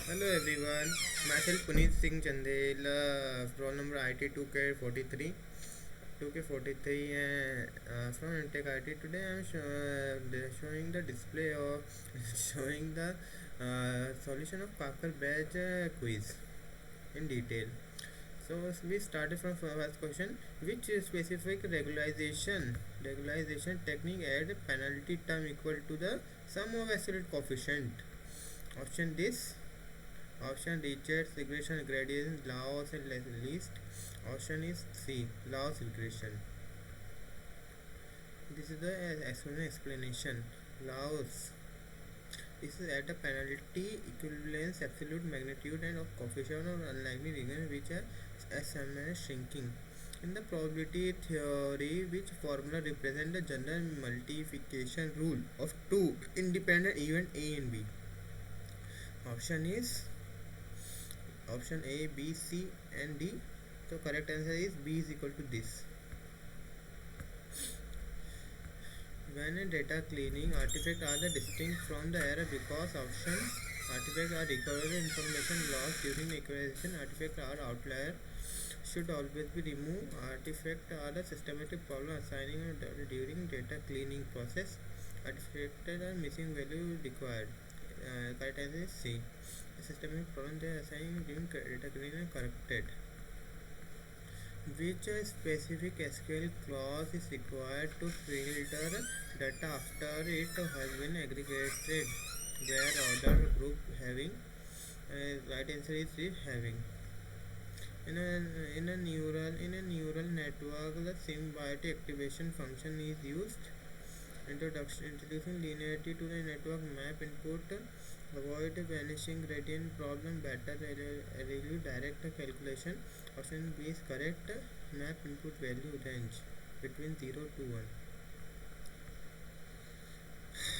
Hello everyone, myself Punit Singh Chandel, roll number IT 2K43. 2K43 from Intech IT. Today I am showing the display of showing the solution of Parker badge quiz in detail. So we started from first question. Which specific regularization technique add penalty term equal to the sum of absolute coefficient? Option this. Option Richards regression gradient Laws and least. Option is C. Laws regression. This is the explanation. Laws. This is at a penalty equivalence absolute magnitude and of coefficient of unlikely region which are as shrinking. In the probability theory, which formula represents the general multiplication rule of two independent event A and B? Option is option A, B, C and D. So correct answer is B is equal to this. When in data cleaning, artifacts are the distinct from the error because option artifacts are recovered information lost during acquisition. Artifacts are outlier should always be removed. Artifacts are a systematic problem assigning during data cleaning process. Artifacts are missing value required. Correct answer is C. A systematic problem they are assigning during data cleaning and corrected. Which specific SQL clause is required to filter data after it has been aggregated? Their order group having. Right answer is having. In a neural network, the symbiotic activation function is used. Introducing linearity to the network map input. Avoid vanishing gradient problem. Better review direct calculation. Option B is correct. Map input value range between 0 to 1.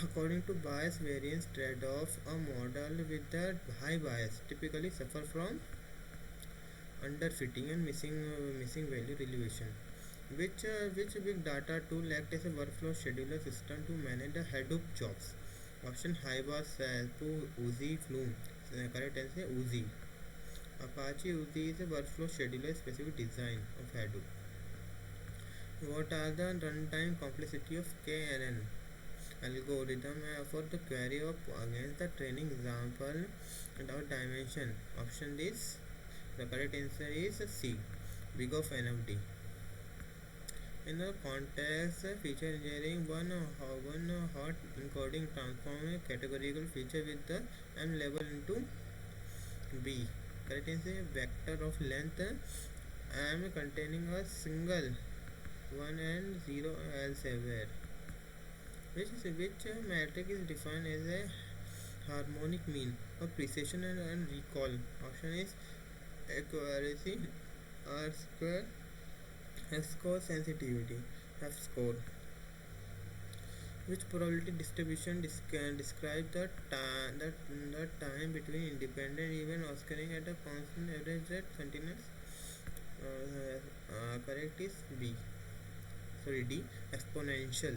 According to bias variance trade-off, a model with a high bias typically suffer from underfitting and missing value relevation. Which big data tool acts as a workflow scheduler system to manage the Hadoop jobs? Option Hibas to Uzi Flume. Correct answer Uzi. Apache Uzi is a workflow scheduler specific design of Hadoop. What are the runtime complexity of KNN algorithm for the query of against the training example without dimension? Option is the correct answer is C. Big of NFD. In the context feature engineering, one hot encoding transform a categorical feature with the M label into B. Correct answer vector of length M containing a single 1 and 0 elsewhere. Which metric is defined as a harmonic mean of precision and recall? Option is accuracy, R square, F score, sensitivity, F score. Which probability distribution describe the time between independent event occurring at a constant average rate continuous? Correct is B. Sorry, D. Exponential.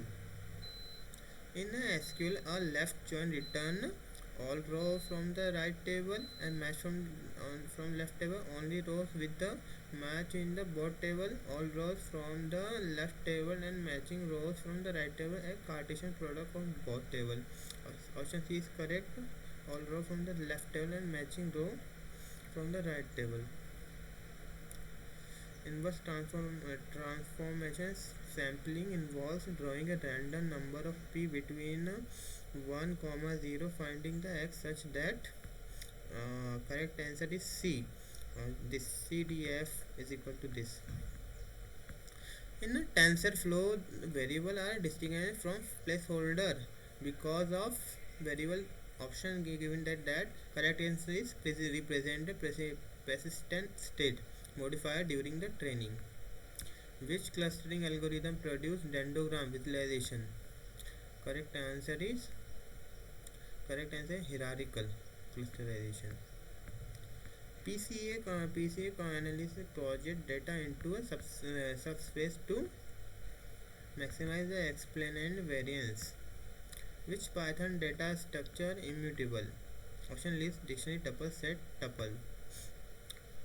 In a SQL, a left join return all rows from the right table and match from left table. Only rows with the match in the both table. All rows from the left table and matching rows from the right table. A Cartesian product of both table. Option C is correct. All rows from the left table and matching row from the right table. Inverse transformation sampling involves drawing a random number of p between 1 comma 0, finding the x such that correct answer is C. This CDF is equal to this. In a TensorFlow, variable are distinguished from placeholder because of variable option given that correct answer is represent the persistent state modifier during the training. Which clustering algorithm produce dendrogram visualization? Correct answer is hierarchical clusterization. PCA analysis project data into a subspace to maximize the explained variance. Which Python data structure immutable? Option list dictionary tuple set tuple.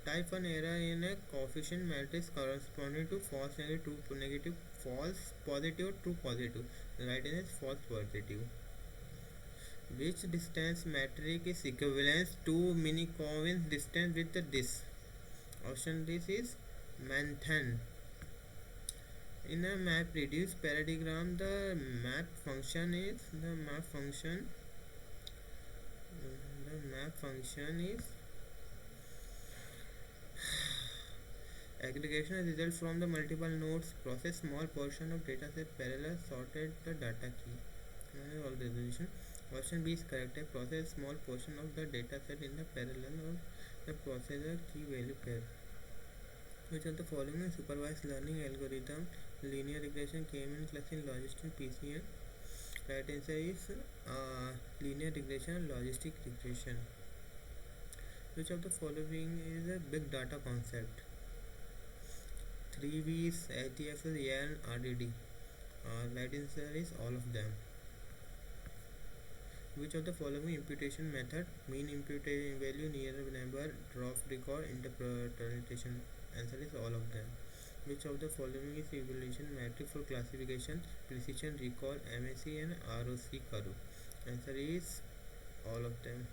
Type 1 error in a coefficient matrix corresponding to false negative, true negative, false positive, true positive. The right answer is false positive. Which distance metric is equivalent to Minkowski distance with this? Option this is Manhattan. In a map reduced paradigm, the map function is aggregation result from the multiple nodes, process small portion of dataset, parallel sorted the data key. All the resolution. Option B is correct. Process small portion of the dataset in the parallel of the processor key value pair. Which of the following supervised learning algorithm linear regression came in class in logistic PCM? Right answer is linear regression and logistic regression. Which of the following is a big data concept? 3 V's, ATF, and RDD. Right answer is all of them. Which of the following imputation method mean imputation value near number drop record interpretation? Answer is all of them. Which of the following is evaluation metric for classification, precision, recall, MAC and ROC curve? Answer is all of them.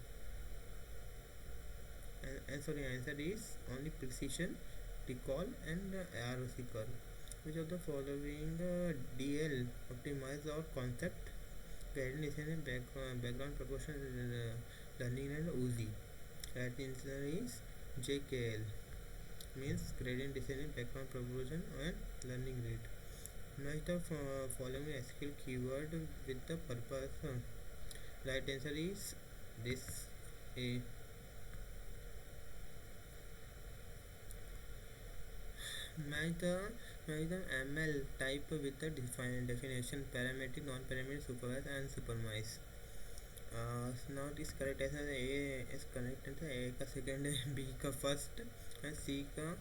Answer is only precision, recall and ROC curve. Which of the following DL optimize our concept, gradient descent and background proportion learning and UZ? Right answer is JKL, means gradient descent, background proportion and learning rate. Match the following SQL keyword with the purpose. Right answer is this A. Match the ML type with the definition parametric, non-parametric, supervised and supervised. Now this correct answer A is correct answer. A का second है, B का first है, C का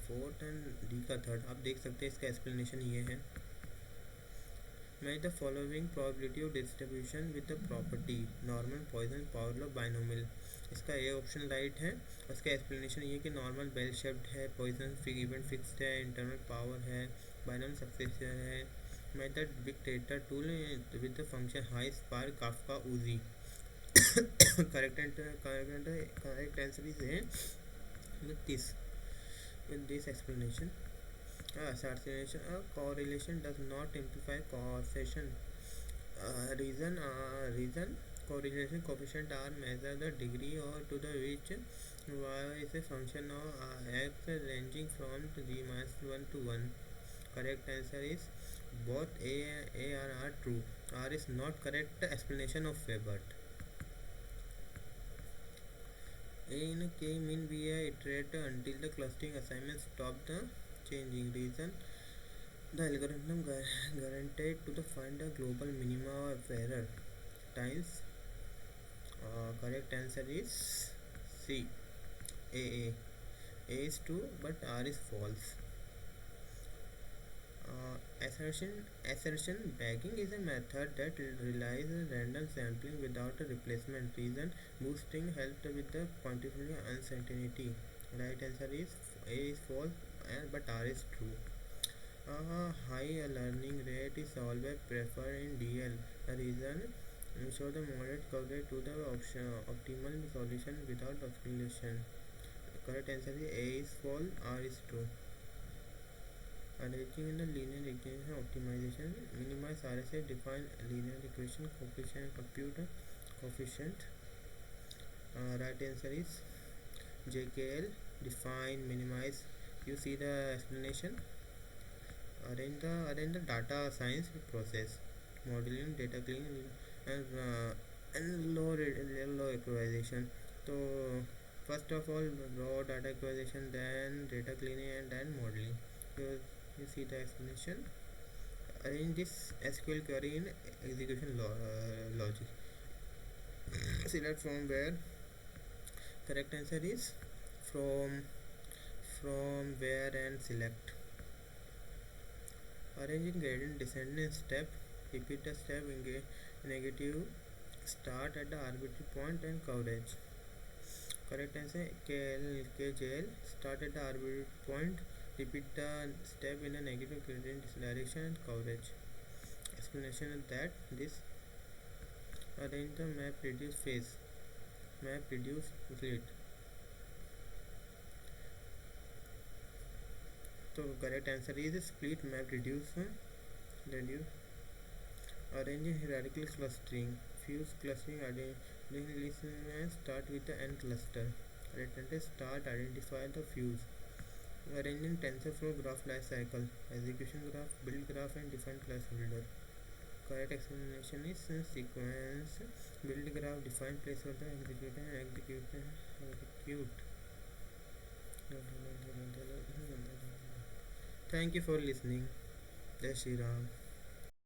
fourth and D का third. आप देख सकते हैं इसका एक्सप्लेनेशन ये है. Match the following probability of distribution with the property normal, Poisson, power law, binomial. इसका ए ऑप्शन राइट है. उसका एक्सप्लेनेशन ये कि नॉर्मल बेल शेप्ड है, पॉइसन इवेंट फिक्स्ड है, इंटरनल पावर है, बाइनोमियल सक्सेसर है. Method big data tool with the function Hive Spark Kafka Oozie. Correct answer is है with this explanation. Association, correlation does not imply causation. Reason correlation coefficient are measure the degree or to the which y is a function of x ranging from 3-1 to 1. Correct answer is both A and R true. R is not correct explanation of Weber. A in K mean be a iterate until the clustering assignment stop the changing. Reason the algorithm guaranteed to the find the global minima of error times. Correct answer is C. A is true but R is false. Assertion bagging is a method that relies on random sampling without a replacement. Reason boosting helped with the quantitative uncertainty. Right answer is A is false but R is true. High learning rate is always preferred in DL. The reason ensure the moderate coverage to the optimal solution without oscillation. Correct answer is A is false, R is true. Arranging in the linear regression optimization, minimize RSA, define linear regression coefficient, compute coefficient. Right answer is JKL, define, minimize. You see the explanation. Arrange the data science process, modeling, data cleaning, and low equalization. So first of all raw data acquisition, then data cleaning, and then modeling. You see the explanation. Arrange this SQL query in execution logic. Select from where. Correct answer is from where and select. Arranging gradient descending step. Repeat the step in negative Start at the arbitrary point and coverage. Correct answer KJL. Start at the arbitrary point. Repeat the step in a negative gradient direction and coverage. Explanation is that this arrange the map reduce phase. Map reduce grid. So correct answer is split map reduce. Arranging hierarchical clustering. Fuse clustering arranging start with the n cluster. Correct answer start identify the fuse. Arranging TensorFlow graph life cycle. Execution graph, build graph and define class builder. Correct explanation is sequence. Build graph, define placeholder, execute. Thank you for listening. Jai Shri Ram.